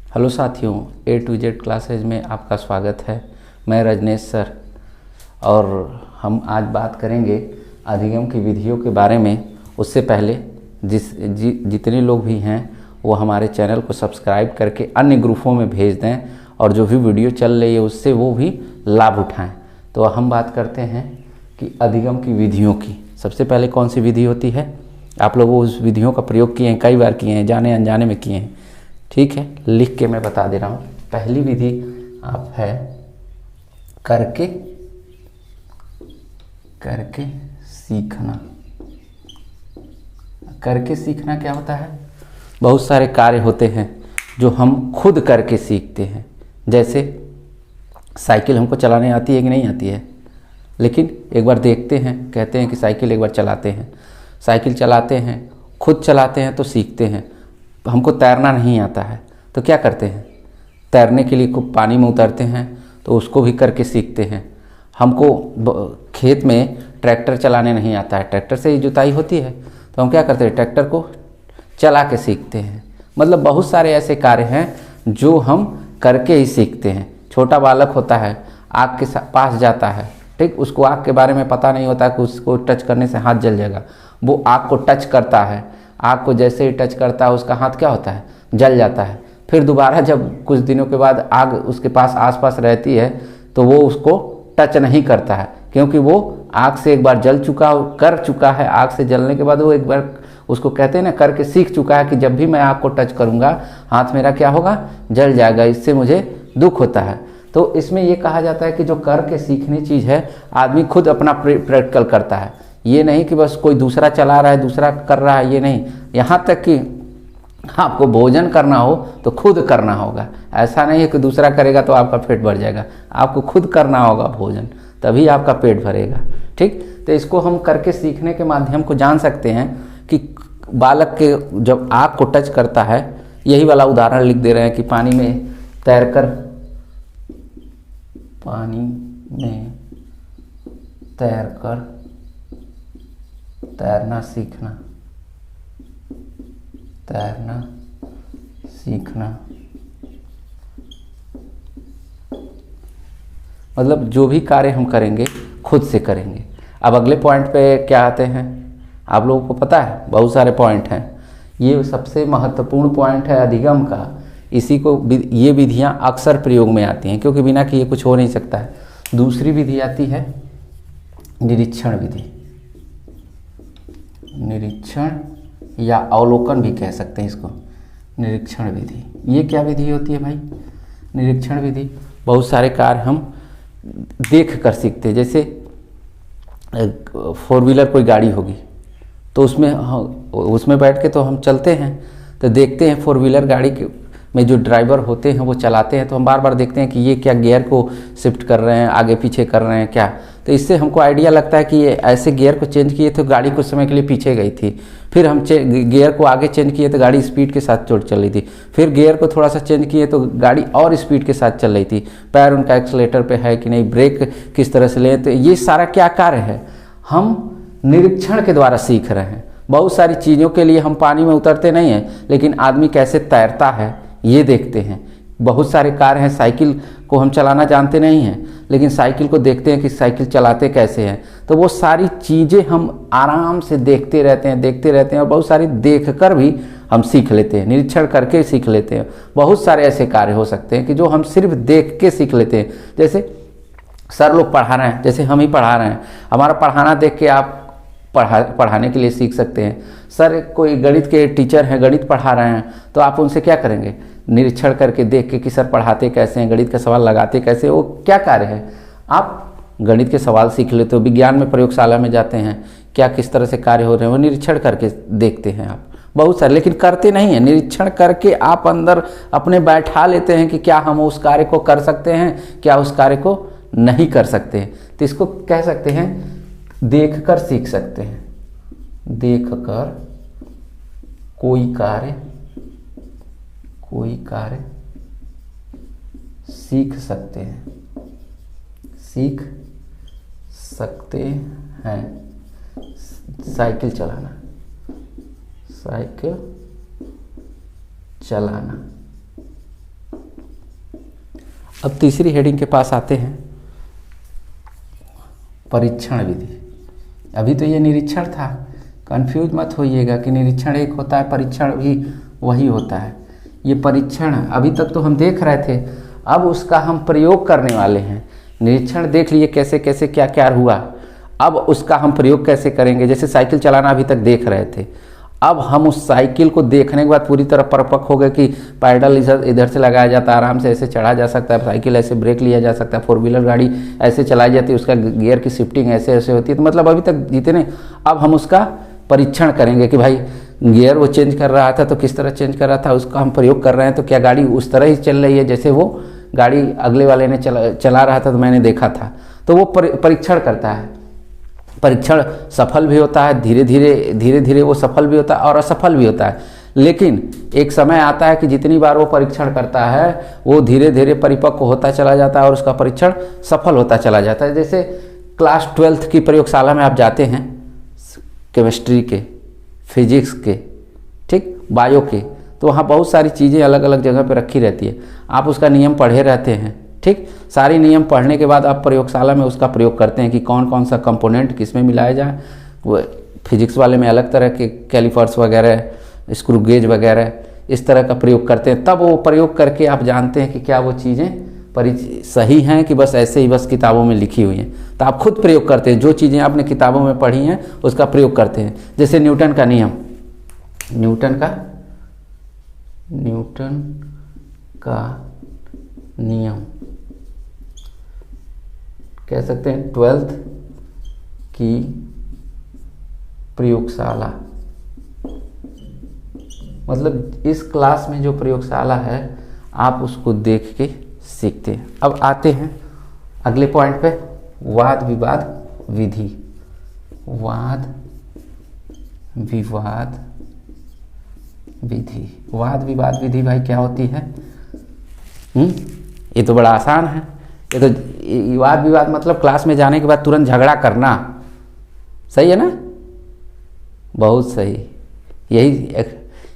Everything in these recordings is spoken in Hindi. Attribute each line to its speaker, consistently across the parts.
Speaker 1: हेलो साथियों, ए टू जेड क्लासेज में आपका स्वागत है। मैं रजनेश सर और हम आज बात करेंगे अधिगम की विधियों के बारे में। उससे पहले जितने लोग भी हैं वो हमारे चैनल को सब्सक्राइब करके अन्य ग्रुपों में भेज दें और जो भी वीडियो चल रही है उससे वो भी लाभ उठाएं। तो हम बात करते हैं कि अधिगम की विधियों की। सबसे पहले कौन सी विधि होती है? आप लोग उस विधियों का प्रयोग किए हैं, कई बार किए हैं, जाने अनजाने में किए हैं। ठीक है, लिख के मैं बता दे रहा हूँ। पहली विधि आप है करके सीखना। करके सीखना क्या होता है? बहुत सारे कार्य होते हैं जो हम खुद करके सीखते हैं। जैसे साइकिल हमको चलाने आती है कि नहीं आती है, लेकिन एक बार देखते हैं, कहते हैं कि साइकिल एक बार चलाते हैं, साइकिल चलाते हैं, खुद चलाते हैं तो सीखते हैं। हमको तैरना नहीं आता है तो क्या करते हैं? तैरने के लिए खूब पानी में उतरते हैं तो उसको भी करके सीखते हैं। हमको खेत में ट्रैक्टर चलाने नहीं आता है, ट्रैक्टर से ही जुताई होती है तो हम क्या करते हैं? ट्रैक्टर को चला के सीखते हैं। मतलब बहुत सारे ऐसे कार्य हैं जो हम करके ही सीखते हैं। छोटा बालक होता है, आग के पास जाता है, ठीक, उसको आग के बारे में पता नहीं होता कि उसको टच करने से हाथ जल जाएगा। वो आग को टच करता है, आग को जैसे ही टच करता है उसका हाथ क्या होता है? जल जाता है। फिर दोबारा जब कुछ दिनों के बाद आग उसके पास आसपास रहती है तो वो उसको टच नहीं करता है, क्योंकि वो आग से एक बार कर चुका है। आग से जलने के बाद वो एक बार उसको कहते हैं ना, करके सीख चुका है कि जब भी मैं आग को टच करूँगा हाथ मेरा क्या होगा? जल जाएगा, इससे मुझे दुख होता है। तो इसमें ये कहा जाता है कि जो करके सीखने चीज़ है, आदमी खुद अपना प्रैक्टिकल करता है। ये नहीं कि बस कोई दूसरा चला रहा है, दूसरा कर रहा है, ये नहीं। यहाँ तक कि आपको भोजन करना हो तो खुद करना होगा। ऐसा नहीं है कि दूसरा करेगा तो आपका पेट भर जाएगा, आपको खुद करना होगा भोजन, तभी आपका पेट भरेगा। ठीक, तो इसको हम करके सीखने के माध्यम को जान सकते हैं कि बालक के जब आग को टच करता है, यही वाला उदाहरण लिख दे रहे हैं कि पानी में तैरकर तैरना सीखना। मतलब जो भी कार्य हम करेंगे खुद से करेंगे। अब अगले पॉइंट पे क्या आते हैं, आप लोगों को पता है बहुत सारे पॉइंट हैं। ये सबसे महत्वपूर्ण पॉइंट है अधिगम का। ये विधियां अक्सर प्रयोग में आती हैं, क्योंकि बिना किए कुछ हो नहीं सकता है। दूसरी विधि आती है निरीक्षण विधि। निरीक्षण या अवलोकन भी कह सकते हैं इसको, निरीक्षण विधि। ये क्या विधि होती है भाई? निरीक्षण विधि बहुत सारे कार्य हम देख कर सीखते हैं। जैसे 4 व्हीलर कोई गाड़ी होगी तो उसमें बैठ के तो हम चलते हैं, तो देखते हैं 4 व्हीलर गाड़ी में जो ड्राइवर होते हैं वो चलाते हैं, तो हम बार बार देखते हैं कि ये क्या गियर को शिफ्ट कर रहे हैं, आगे पीछे कर रहे हैं क्या। तो इससे हमको आइडिया लगता है कि ये ऐसे गियर को चेंज किए तो गाड़ी कुछ समय के लिए पीछे गई थी, फिर हम गियर को आगे चेंज किए तो गाड़ी स्पीड के साथ चल रही थी, फिर गियर को थोड़ा सा चेंज किए तो गाड़ी और स्पीड के साथ चल रही थी। पैर उनका एक्सीलेटर पे है कि नहीं, ब्रेक किस तरह से लें, तो ये सारा क्या कार्य है? हम निरीक्षण के द्वारा सीख रहे हैं। बहुत सारी चीज़ों के लिए हम पानी में उतरते नहीं हैं, लेकिन आदमी कैसे तैरता है ये देखते हैं। बहुत सारे कार्य हैं, साइकिल को हम चलाना जानते नहीं हैं, लेकिन साइकिल को देखते हैं कि साइकिल चलाते कैसे हैं। तो वो सारी चीज़ें हम आराम से देखते रहते हैं और बहुत सारी देख कर भी हम सीख लेते हैं, निरीक्षण करके सीख लेते हैं। बहुत सारे ऐसे कार्य हो सकते हैं कि जो हम सिर्फ देख के सीख लेते हैं। जैसे सर लोग पढ़ा रहे हैं, जैसे हम ही पढ़ा रहे हैं, हमारा पढ़ाना देख के आप पढ़ाने के लिए सीख सकते हैं। सर कोई गणित के टीचर हैं, गणित पढ़ा रहे हैं, तो आप उनसे क्या करेंगे? निरीक्षण करके देख के कि सर पढ़ाते कैसे हैं, गणित का सवाल लगाते कैसे, वो क्या कार्य है? आप गणित के सवाल सीख लेते हो। विज्ञान में प्रयोगशाला में जाते हैं, क्या किस तरह से कार्य हो रहे हैं वो निरीक्षण करके देखते हैं आप। बहुत सारे, लेकिन करते नहीं हैं। निरीक्षण करके आप अंदर अपने बैठा लेते हैं कि क्या हम उस कार्य को कर सकते हैं, क्या उस कार्य को नहीं कर सकते हैं। तो इसको कह सकते हैं देख कर सीख सकते हैं। देख कर कोई कार्य सीख सकते हैं। साइकिल चलाना अब तीसरी हेडिंग के पास आते हैं, परीक्षण विधि। अभी तो ये निरीक्षण था, कंफ्यूज मत होइएगा कि निरीक्षण एक होता है, परीक्षण भी वही होता है। ये परीक्षण अभी तक तो हम देख रहे थे, अब उसका हम प्रयोग करने वाले हैं। निरीक्षण देख लिए कैसे कैसे क्या क्या हुआ, अब उसका हम प्रयोग कैसे करेंगे। जैसे साइकिल चलाना अभी तक देख रहे थे, अब हम उस साइकिल को देखने के बाद पूरी तरह परिपक्व हो गए कि पैडल इधर से लगाया जाता है, आराम से ऐसे चढ़ा जा सकता है, साइकिल ऐसे ब्रेक लिया जा सकता है, 4 व्हीलर गाड़ी ऐसे चलाई जाती है, उसका गियर की शिफ्टिंग ऐसे ऐसे होती है। तो मतलब अभी तक जितने, अब हम उसका परीक्षण करेंगे कि भाई गियर वो चेंज कर रहा था तो किस तरह चेंज कर रहा था, उसका हम प्रयोग कर रहे हैं तो क्या गाड़ी उस तरह ही चल रही है जैसे वो गाड़ी अगले वाले ने चला रहा था तो मैंने देखा था। तो वो परीक्षण करता है। परीक्षण सफल भी होता है, धीरे धीरे वो सफल भी होता है और असफल भी होता है। लेकिन एक समय आता है कि जितनी बार वो परीक्षण करता है वो धीरे धीरे परिपक्व होता चला जाता है और उसका परीक्षण सफल होता चला जाता है। जैसे क्लास 12th की प्रयोगशाला में आप जाते हैं, केमिस्ट्री के, फिजिक्स के, ठीक, बायो के, तो वहाँ बहुत सारी चीज़ें अलग अलग जगह पे रखी रहती है। आप उसका नियम पढ़े रहते हैं, ठीक। सारी नियम पढ़ने के बाद आप प्रयोगशाला में उसका प्रयोग करते हैं कि कौन कौन सा कंपोनेंट किस में मिलाया जाए। वो फिजिक्स वाले में अलग तरह के कैलिपर्स वगैरह, स्क्रू गेज वगैरह इस तरह का प्रयोग करते हैं। तब वो प्रयोग करके आप जानते हैं कि क्या वो चीज़ें सही हैं कि बस ऐसे ही बस किताबों में लिखी हुई हैं। तो आप खुद प्रयोग करते हैं, जो चीज़ें आपने किताबों में पढ़ी हैं उसका प्रयोग करते हैं। जैसे न्यूटन का नियम, न्यूटन का नियम कह सकते हैं 12th की प्रयोगशाला, मतलब इस क्लास में जो प्रयोगशाला है आप उसको देख के सीखते हैं। अब आते हैं अगले पॉइंट पे, वाद विवाद विधि। वाद विवाद विधि, वाद विवाद विधि भाई क्या होती है? ये तो बड़ा आसान है। ये तो वाद विवाद मतलब क्लास में जाने के बाद तुरंत झगड़ा करना, सही है ना? बहुत सही,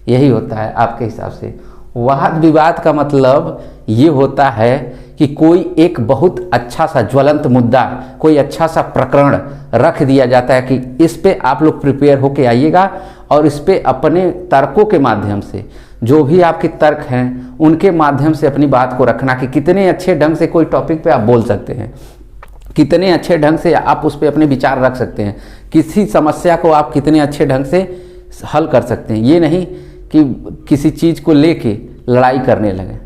Speaker 1: यही होता है आपके हिसाब से। वाद विवाद का मतलब ये होता है कि कोई एक बहुत अच्छा सा ज्वलंत मुद्दा, कोई अच्छा सा प्रकरण रख दिया जाता है कि इस पे आप लोग प्रिपेयर होके आइएगा और इस पे अपने तर्कों के माध्यम से, जो भी आपके तर्क हैं उनके माध्यम से अपनी बात को रखना कि कितने अच्छे ढंग से कोई टॉपिक पे आप बोल सकते हैं, कितने अच्छे ढंग से आप उस पे अपने विचार रख सकते हैं, किसी समस्या को आप कितने अच्छे ढंग से हल कर सकते हैं। ये नहीं कि किसी चीज़ को लेके लड़ाई करने लगे।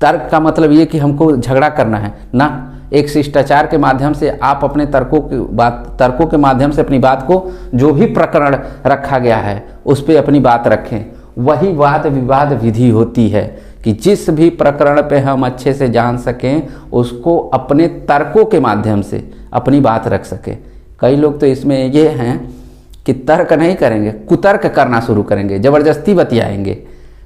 Speaker 1: तर्क का मतलब ये कि हमको झगड़ा करना है ना, एक शिष्टाचार के माध्यम से आप अपने तर्कों के माध्यम से अपनी बात को, जो भी प्रकरण रखा गया है उस पर अपनी बात रखें। वही वाद विवाद विधि होती है कि जिस भी प्रकरण पे हम अच्छे से जान सकें उसको अपने तर्कों के माध्यम से अपनी बात रख सकें। कई लोग तो इसमें ये हैं कि तर्क नहीं करेंगे, कुतर्क करना शुरू करेंगे, ज़बरदस्ती बतियाएंगे।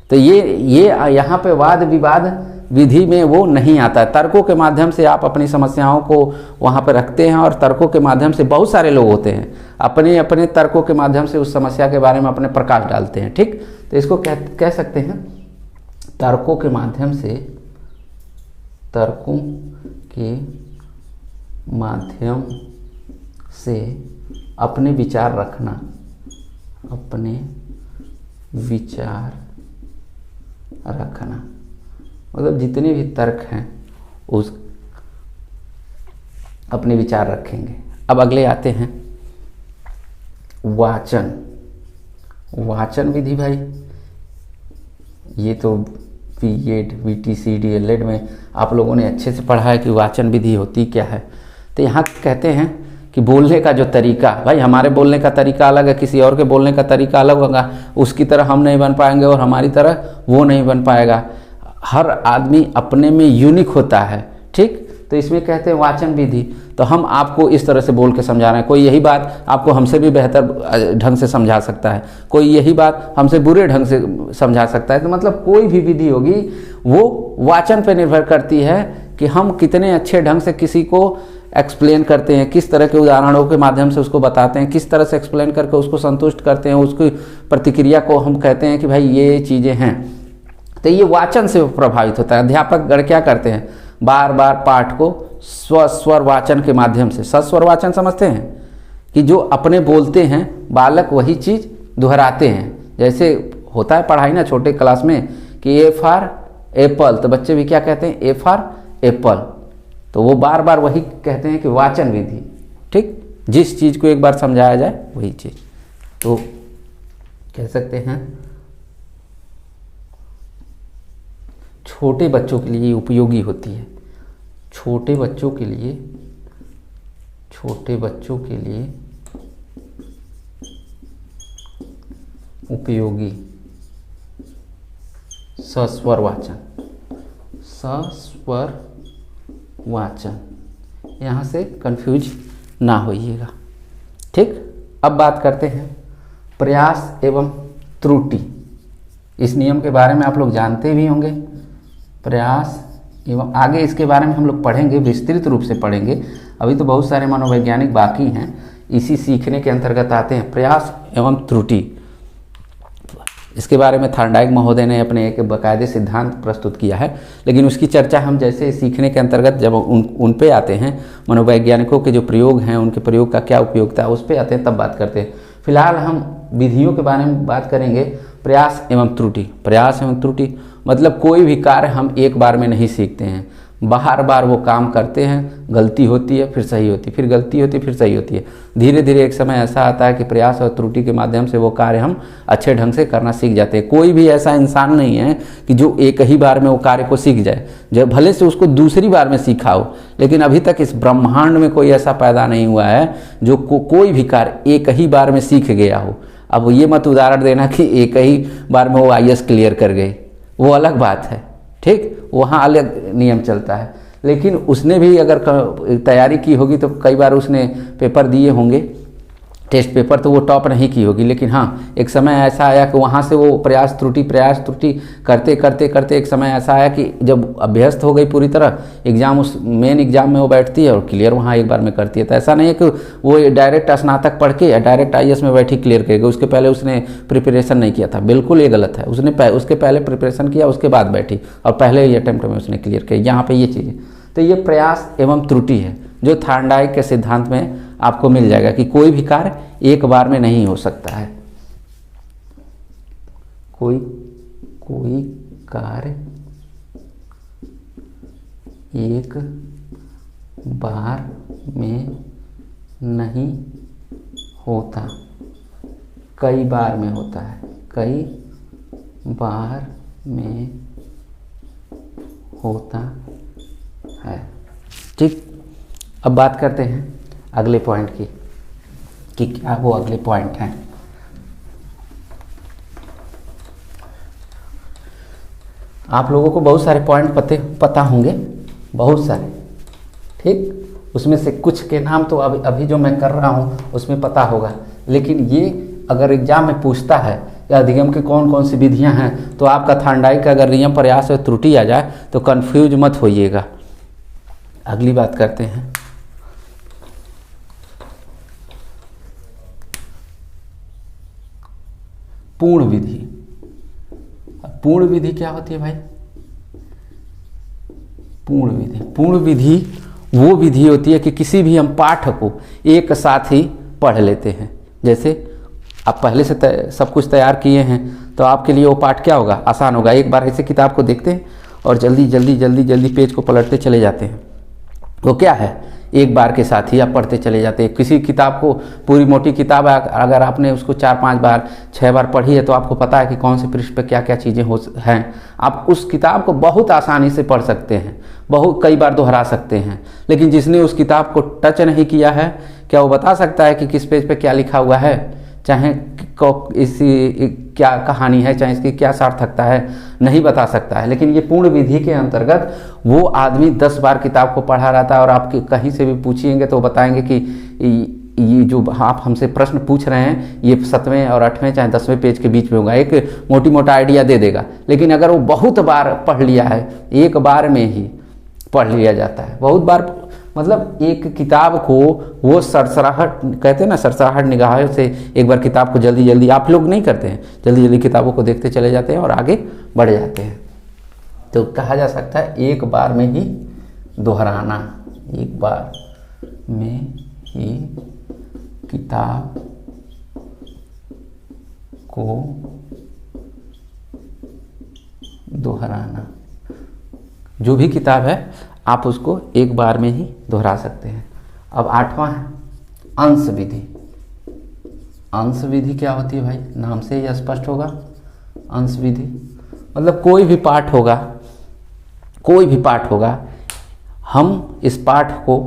Speaker 1: तो ये यहाँ पे वाद विवाद विधि में वो नहीं आता है। तर्कों के माध्यम से आप अपनी समस्याओं को वहाँ पर रखते हैं और तर्कों के माध्यम से बहुत सारे लोग होते हैं अपने अपने तर्कों के माध्यम से उस समस्या के बारे में अपने प्रकाश डालते हैं, ठीक। तो इसको कह सकते हैं तर्कों के माध्यम से, तर्कों के माध्यम से अपने विचार रखना, अपने विचार रखना, मतलब जितने भी तर्क हैं उस अपने विचार रखेंगे। अब अगले आते हैं वाचन। वाचन विधि भाई ये तो बीएड, बीटीसी, डीएलएड में आप लोगों ने अच्छे से पढ़ा है कि वाचन विधि होती क्या है। तो यहाँ कहते हैं कि बोलने का जो तरीका, भाई हमारे बोलने का तरीका अलग है, किसी और के बोलने का तरीका अलग होगा, उसकी तरह हम नहीं बन पाएंगे और हमारी तरह वो नहीं बन पाएगा। हर आदमी अपने में यूनिक होता है, ठीक। तो इसमें कहते हैं वाचन विधि। तो हम आपको इस तरह से बोल के समझा रहे हैं, कोई यही बात आपको हमसे भी बेहतर ढंग से समझा सकता है, कोई यही बात हमसे बुरे ढंग से समझा सकता है। तो मतलब कोई भी विधि होगी वो वाचन पर निर्भर करती है कि हम कितने अच्छे ढंग से किसी को एक्सप्लेन करते हैं, किस तरह के उदाहरणों के माध्यम से उसको बताते हैं, किस तरह से एक्सप्लेन करके उसको संतुष्ट करते हैं, उसकी प्रतिक्रिया को हम कहते हैं कि भाई ये चीज़ें हैं। तो ये वाचन से प्रभावित होता है। अध्यापक गण क्या करते हैं, बार बार पाठ को स्वर वाचन के माध्यम से, सस्वर वाचन समझते हैं कि जो अपने बोलते हैं बालक वही चीज़ दोहराते हैं। जैसे होता है पढ़ाई ना छोटे क्लास में कि ए फॉर एप्पल, तो बच्चे भी क्या कहते हैं, ए फॉर एप्पल, तो वो बार बार वही कहते हैं कि वाचन विधि। ठीक, जिस चीज़ को एक बार समझाया जाए वही चीज़, तो कह सकते हैं छोटे बच्चों के लिए उपयोगी होती है। छोटे बच्चों के लिए उपयोगी सस्वर वाचन, यहाँ से कंफ्यूज ना होइएगा। ठीक, अब बात करते हैं प्रयास एवं त्रुटि। इस नियम के बारे में आप लोग जानते भी होंगे, प्रयास एवं आगे इसके बारे में हम लोग पढ़ेंगे, विस्तृत रूप से पढ़ेंगे। अभी तो बहुत सारे मनोवैज्ञानिक बाकी हैं, इसी सीखने के अंतर्गत आते हैं प्रयास एवं त्रुटि। इसके बारे में थॉर्नडाइक महोदय ने अपने एक बाकायदे सिद्धांत प्रस्तुत किया है, लेकिन उसकी चर्चा हम जैसे सीखने के अंतर्गत जब उन पे आते हैं, मनोवैज्ञानिकों के जो प्रयोग हैं उनके प्रयोग का क्या उपयोगिता है उस पे आते हैं, तब बात करते हैं। फिलहाल हम विधियों के बारे में बात करेंगे, प्रयास एवं त्रुटि। प्रयास एवं त्रुटि मतलब कोई भी कार्य हम एक बार में नहीं सीखते हैं, बार बार वो काम करते हैं, गलती होती है फिर सही होती है, फिर गलती होती है फिर सही होती है। धीरे धीरे एक समय ऐसा आता है कि प्रयास और त्रुटि के माध्यम से वो कार्य हम अच्छे ढंग से करना सीख जाते हैं। कोई भी ऐसा इंसान नहीं है कि जो एक ही बार में वो कार्य को सीख जाए, जब भले से उसको दूसरी बार में सीखा हो, लेकिन अभी तक इस ब्रह्मांड में कोई ऐसा पैदा नहीं हुआ है जो कोई भी कार्य एक ही बार में सीख गया हो। अब ये मत उदाहरण देना कि एक ही बार में वो IAS क्लियर कर गए, वो अलग बात है। ठीक, वहाँ अलग नियम चलता है, लेकिन उसने भी अगर तैयारी की होगी तो कई बार उसने पेपर दिए होंगे, टेस्ट पेपर, तो वो टॉप नहीं की होगी। लेकिन हाँ, एक समय ऐसा आया कि वहाँ से वो प्रयास त्रुटि करते करते करते एक समय ऐसा आया कि जब अभ्यस्त हो गई पूरी तरह, एग्जाम उस मेन एग्जाम में वो बैठती है और क्लियर वहाँ एक बार में करती है। तो ऐसा नहीं है कि वो डायरेक्ट स्नातक पढ़ के या डायरेक्ट IAS में बैठी क्लियर करेगी, उसके पहले उसने प्रिपरेशन नहीं किया था। बिल्कुल ये गलत है, उसने उसके पहले प्रिपरेशन किया, उसके बाद बैठी और पहले ही अटेम्प्ट में उसने क्लियर किया। यहाँ पर ये चीज़ है, तो ये प्रयास एवं त्रुटि है जो थॉर्नडाइक के सिद्धांत में आपको मिल जाएगा कि कोई भी कार्य एक बार में नहीं हो सकता है। कोई कार्य एक बार में नहीं होता, कई बार में होता है, कई बार में होता है। ठीक, अब बात करते हैं अगले पॉइंट की कि क्या वो अगले पॉइंट हैं। आप लोगों को बहुत सारे पॉइंट पता होंगे, बहुत सारे। ठीक, उसमें से कुछ के नाम तो अभी जो मैं कर रहा हूँ उसमें पता होगा, लेकिन ये अगर एग्जाम में पूछता है या अधिगम के कौन कौन सी विधियाँ हैं, तो आपका थॉर्नडाइक का अगर नियम प्रयास और त्रुटि आ जाए तो कन्फ्यूज मत होइएगा। अगली बात करते हैं पूर्ण विधि। पूर्ण विधि क्या होती है भाई? पूर्ण विधि वो विधि होती है कि किसी भी हम पाठ को एक साथ ही पढ़ लेते हैं। जैसे आप पहले से सब कुछ तैयार किए हैं तो आपके लिए वो पाठ क्या होगा, आसान होगा। एक बार ऐसे किताब को देखते हैं और जल्दी जल्दी जल्दी जल्दी पेज को पलटते चले जाते हैं, वो क्या है, एक बार के साथ ही आप पढ़ते चले जाते हैं। किसी किताब को, पूरी मोटी किताब अगर आपने उसको 4-5 बार 6 बार पढ़ी है तो आपको पता है कि कौन से पृष्ठ पे क्या क्या चीज़ें हैं। आप उस किताब को बहुत आसानी से पढ़ सकते हैं, कई बार दोहरा सकते हैं। लेकिन जिसने उस किताब को टच नहीं किया है, क्या वो बता सकता है कि किस पेज पे क्या लिखा हुआ है, चाहे इसी क्या कहानी है, चाहे इसकी क्या सार्थकता है, नहीं बता सकता है। लेकिन ये पूर्ण विधि के अंतर्गत वो आदमी 10 बार किताब को पढ़ा रहता है और आप कहीं से भी पूछिएंगे तो बताएंगे कि ये जो आप हमसे प्रश्न पूछ रहे हैं ये 7वें और 8वें चाहे 10वें पेज के बीच में होगा, एक मोटी मोटा आइडिया दे देगा। लेकिन अगर वो बहुत बार पढ़ लिया है, एक बार में ही पढ़ लिया जाता है, बहुत बार, मतलब एक किताब को वो सरसराहट कहते हैं ना, सरसराहट निगाह से एक बार किताब को जल्दी जल्दी, आप लोग नहीं करते हैं, जल्दी जल्दी किताबों को देखते चले जाते हैं और आगे बढ़ जाते हैं। तो कहा जा सकता है एक बार में ही दोहराना, एक बार में ही किताब को दोहराना। जो भी किताब है आप उसको एक बार में ही दोहरा सकते हैं। अब 8वां है अंश विधि। अंश विधि क्या होती है भाई, नाम से ही स्पष्ट होगा। अंश विधि मतलब कोई भी पाठ होगा, कोई भी पाठ होगा, हम इस पाठ को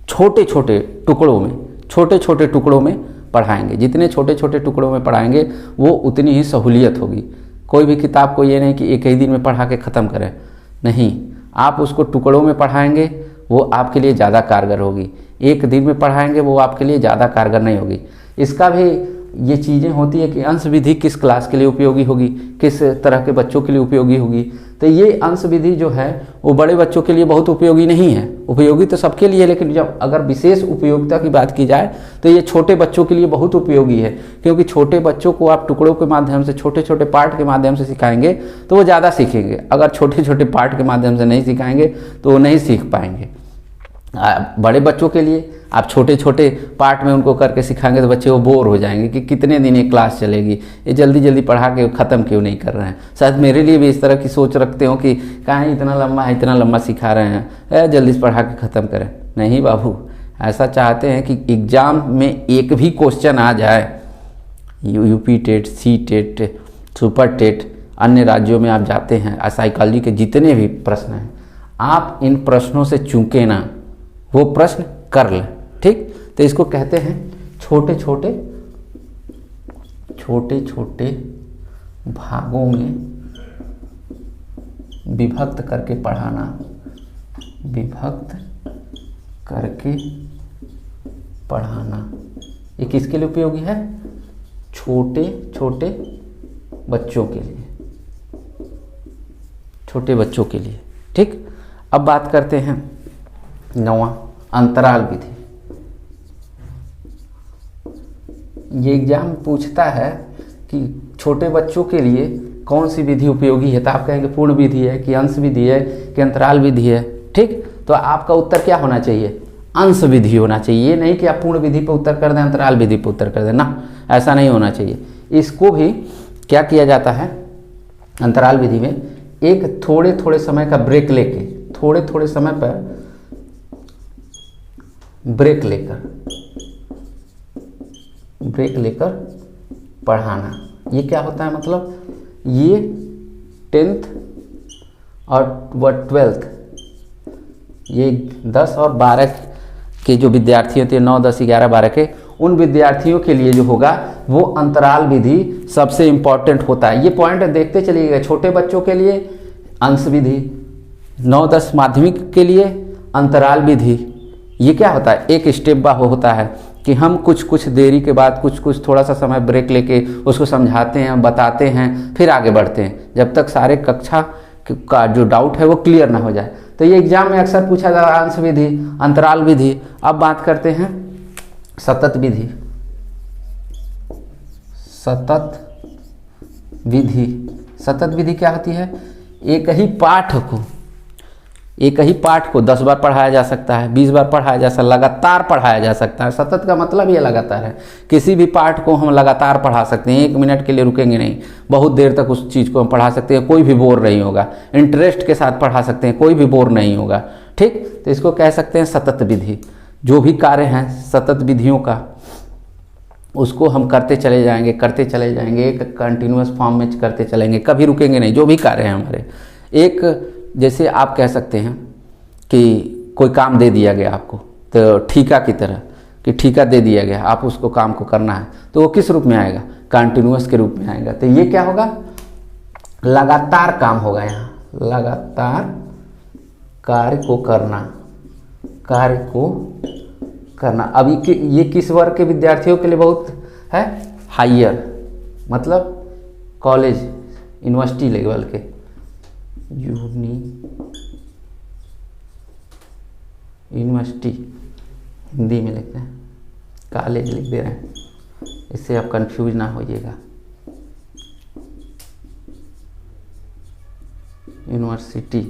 Speaker 1: छोटे छोटे टुकड़ों में, छोटे छोटे टुकड़ों में पढ़ाएंगे। जितने छोटे छोटे टुकड़ों में पढ़ाएंगे वो उतनी ही सहूलियत होगी। कोई भी किताब को ये नहीं कि एक ही दिन में पढ़ा के ख़त्म करें, नहीं, आप उसको टुकड़ों में पढ़ाएंगे, वो आपके लिए ज़्यादा कारगर होगी। एक दिन में पढ़ाएंगे वो आपके लिए ज़्यादा कारगर नहीं होगी। इसका भी ये चीज़ें होती है कि अंश विधि किस क्लास के लिए उपयोगी होगी, किस तरह के बच्चों के लिए उपयोगी होगी। तो ये अंश विधि जो है वो बड़े बच्चों के लिए बहुत उपयोगी नहीं है, उपयोगी तो सबके लिए, लेकिन जब अगर विशेष उपयोगिता की बात की जाए तो ये छोटे बच्चों के लिए बहुत उपयोगी है। क्योंकि छोटे बच्चों को आप टुकड़ों के माध्यम से, छोटे छोटे पार्ट के माध्यम से सिखाएंगे तो वो ज़्यादा सीखेंगे। अगर छोटे छोटे पार्ट के माध्यम से नहीं सिखाएंगे तो वो नहीं सीख पाएंगे। बड़े बच्चों के लिए आप छोटे छोटे पार्ट में उनको करके सिखाएंगे तो बच्चे वो बोर हो जाएंगे कि कितने दिन ये क्लास चलेगी, ये जल्दी जल्दी पढ़ा के ख़त्म क्यों नहीं कर रहे हैं। शायद मेरे लिए भी इस तरह की सोच रखते हो कि कहाँ इतना लंबा है, इतना लंबा सिखा रहे हैं, जल्दी से पढ़ा के ख़त्म करें। नहीं बाबू, ऐसा चाहते हैं कि एग्ज़ाम में एक भी क्वेश्चन आ जाए, UP TET, C TET, super TET, अन्य राज्यों में आप जाते हैं, साइकोलॉजी के जितने भी प्रश्न हैं, आप इन प्रश्नों से चूकें ना, वो प्रश्न कर लें। ठीक, तो इसको कहते हैं छोटे छोटे छोटे छोटे भागों में विभक्त करके पढ़ाना, विभक्त करके पढ़ाना। ये किसके लिए उपयोगी है, छोटे छोटे बच्चों के लिए, छोटे बच्चों के लिए। ठीक, अब बात करते हैं 9वां अंतराल विधि। ये एग्जाम पूछता है कि छोटे बच्चों के लिए कौन सी विधि उपयोगी है, तो आप कहेंगे पूर्ण विधि है कि अंश विधि है कि अंतराल विधि है। ठीक, तो आपका उत्तर क्या होना चाहिए, अंश विधि होना चाहिए। ये नहीं कि आप पूर्ण विधि पर उत्तर कर दें, अंतराल विधि पर उत्तर कर दें, ना, ऐसा नहीं होना चाहिए। इसको भी क्या किया जाता है, अंतराल विधि में एक थोड़े थोड़े समय का ब्रेक लेके, थोड़े थोड़े समय पर ब्रेक लेकर पढ़ाना। ये क्या होता है, मतलब ये 10th और 12th, ये 10 और 12 के जो विद्यार्थी होते हैं, 9, 10, 11, 12 के, उन विद्यार्थियों के लिए जो होगा वो अंतराल विधि सबसे इम्पॉर्टेंट होता है। ये पॉइंट देखते चलिएगा। छोटे बच्चों के लिए अंश विधि, 9, 10 माध्यमिक के लिए अंतराल विधि। ये क्या होता है, एक स्टेप बा होता है कि हम कुछ कुछ देरी के बाद कुछ थोड़ा सा समय ब्रेक लेके उसको समझाते हैं, बताते हैं, फिर आगे बढ़ते हैं, जब तक सारे कक्षा का जो डाउट है वो क्लियर ना हो जाए। तो ये एग्जाम में अक्सर पूछा जाता है, अंश विधि, अंतराल विधि। अब बात करते हैं सतत विधि। सतत विधि, सतत विधि क्या होती है, एक ही पाठ को 10 बार पढ़ाया जा सकता है, 20 बार पढ़ाया जा सकता है, लगातार पढ़ाया जा सकता है। सतत का मतलब ये लगातार है। किसी भी पाठ को हम लगातार पढ़ा सकते हैं, 1 मिनट के लिए रुकेंगे नहीं, बहुत देर तक उस चीज़ को हम पढ़ा सकते हैं, कोई भी बोर नहीं होगा। इंटरेस्ट के साथ पढ़ा सकते हैं, कोई भी बोर नहीं होगा। ठीक, तो इसको कह सकते हैं सतत विधि। जो भी कार्य हैं सतत विधियों का, उसको हम करते चले जाएंगे, एक कंटिन्यूअस फॉर्म में करते चलेंगे, कभी रुकेंगे नहीं। जो भी कार्य हैं हमारे, एक जैसे आप कह सकते हैं कि कोई काम दे दिया गया आपको, तो ठीका की तरह कि ठीका दे दिया गया, आप उसको काम को करना है, तो वो किस रूप में आएगा, कंटिन्यूअस के रूप में आएगा। तो ये क्या होगा, लगातार काम होगा। यहाँ लगातार कार्य को करना। अभी ये किस वर्ग के विद्यार्थियों के लिए बहुत है, हायर, मतलब कॉलेज यूनिवर्सिटी लेवल के, यूनिवर्सिटी हिंदी में लिखते हैं, कॉलेज लिख दे रहे हैं, इससे आप कंफ्यूज ना होइएगा। यूनिवर्सिटी यूनिवर्सिटी,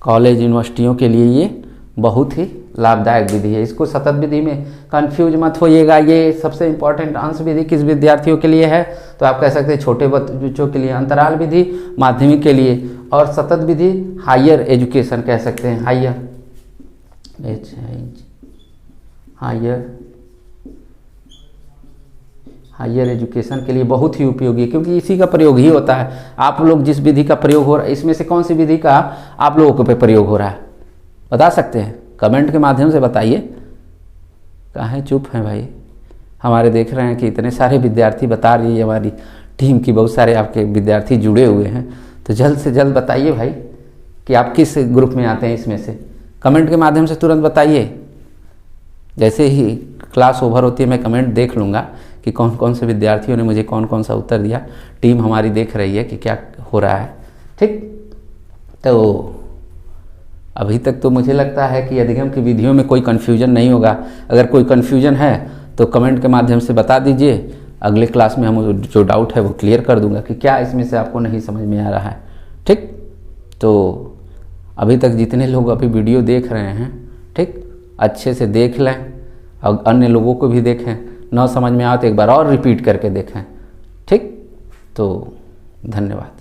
Speaker 1: कॉलेज यूनिवर्सिटियों के लिए ये बहुत ही लाभदायक विधि है। इसको सतत विधि में कंफ्यूज मत होइएगा। ये सबसे इंपॉर्टेंट अंश विधि किस विद्यार्थियों के लिए है, तो आप कह सकते हैं छोटे बच्चों के लिए, अंतराल विधि माध्यमिक के लिए, और सतत विधि हायर एजुकेशन कह सकते हैं, हायर एजुकेशन के लिए बहुत ही उपयोगी है, क्योंकि इसी का प्रयोग ही होता है। आप लोग जिस विधि का प्रयोग हो रहा है, इसमें से कौन सी विधि का आप लोगों पे प्रयोग हो रहा है बता सकते हैं, कमेंट के माध्यम से बताइए। कहाँ चुप हैं भाई, हमारे देख रहे हैं कि इतने सारे विद्यार्थी बता रही है, हमारी टीम की बहुत सारे आपके विद्यार्थी जुड़े हुए हैं, तो जल्द से जल्द बताइए भाई कि आप किस ग्रुप में आते हैं। इसमें से कमेंट के माध्यम से तुरंत बताइए। जैसे ही क्लास ओवर होती है मैं कमेंट देख लूँगा कि कौन कौन से विद्यार्थियों ने मुझे कौन कौन सा उत्तर दिया। टीम हमारी देख रही है कि क्या हो रहा है। ठीक, तो अभी तक तो मुझे लगता है कि अधिगम की विधियों में कोई कन्फ्यूजन नहीं होगा। अगर कोई कन्फ्यूजन है तो कमेंट के माध्यम से बता दीजिए। अगले क्लास में हम जो डाउट है वो क्लियर कर दूंगा कि क्या इसमें से आपको नहीं समझ में आ रहा है। ठीक, तो अभी तक जितने लोग अभी वीडियो देख रहे हैं, ठीक, अच्छे से देख लें और अन्य लोगों को भी देखें। न समझ में आए तो एक बार और रिपीट करके देखें। ठीक, तो धन्यवाद।